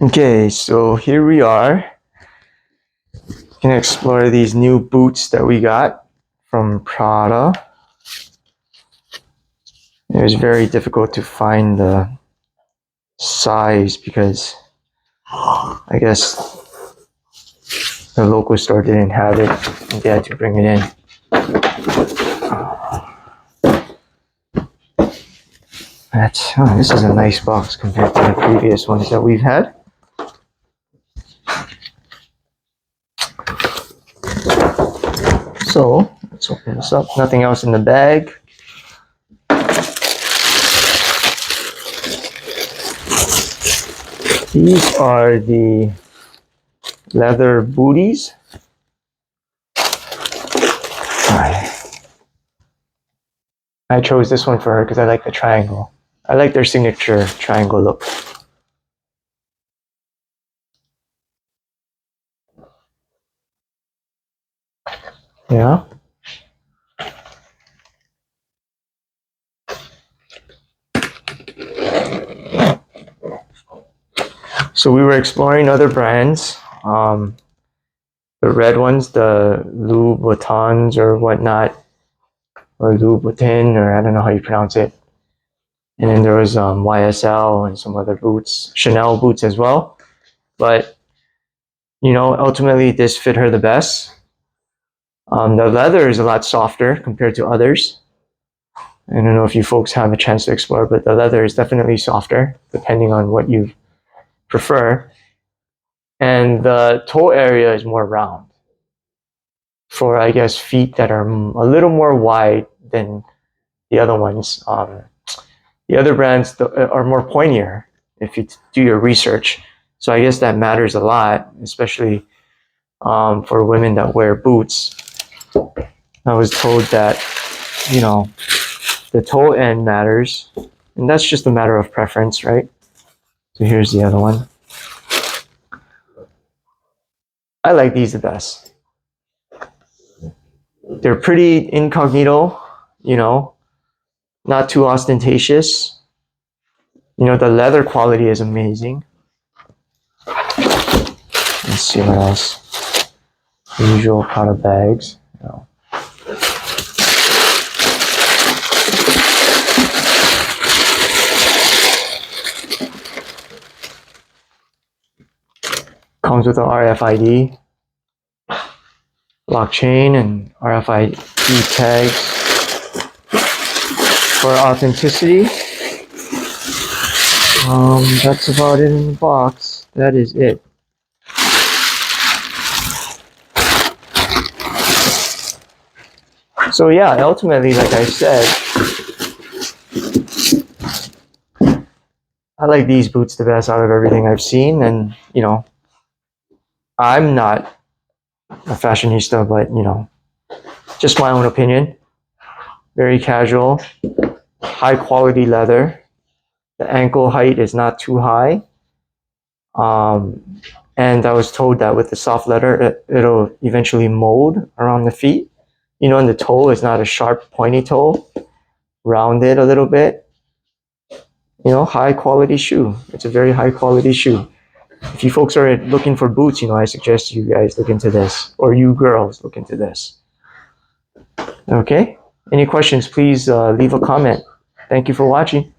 Okay, so here we are. Gonna explore these new boots that we got from Prada. It was very difficult to find the size because I guess the local store didn't have it and they had to bring it in. This is a nice box compared to the previous ones that we've had. So let's open this up. Nothing else in the bag. These are the leather booties. I chose this one for her because I like the triangle. I like their signature triangle look. Yeah. So we were exploring other brands. The red ones, the Louboutins or whatnot, or Louboutin, or I don't know how you pronounce it. And then there was YSL and some other boots, Chanel boots as well. But, you know, ultimately this fit her the best. The leather is a lot softer compared to others. I don't know if you folks have a chance to explore, but the leather is definitely softer, depending on what you prefer. And the toe area is more round for, I guess, feet that are a little more wide than the other ones. The other brands are more pointier if you do your research. So I guess that matters a lot, especially for women that wear boots. I was told that, you know, the toe end matters, and that's just a matter of preference, right? So here's the other one. I like these the best. They're pretty incognito, you know, not too ostentatious. You know, the leather quality is amazing. Let's see what else. The usual Prada bags. You know. Comes with an RFID blockchain and RFID tags for authenticity. That's about it in the box. That is it. So yeah, ultimately, like I said, I like these boots the best out of everything I've seen. And, you know, I'm not a fashionista, but, you know, just my own opinion. Very casual, high quality leather. The ankle height is not too high. And I was told that with the soft leather, it'll eventually mold around the feet. You know, and the toe is not a sharp, pointy toe, rounded a little bit. You know, high quality shoe. It's a very high quality shoe. If you folks are looking for boots, you know, I suggest you guys look into this, or you girls look into this. Okay? Any questions, please leave a comment. Thank you for watching.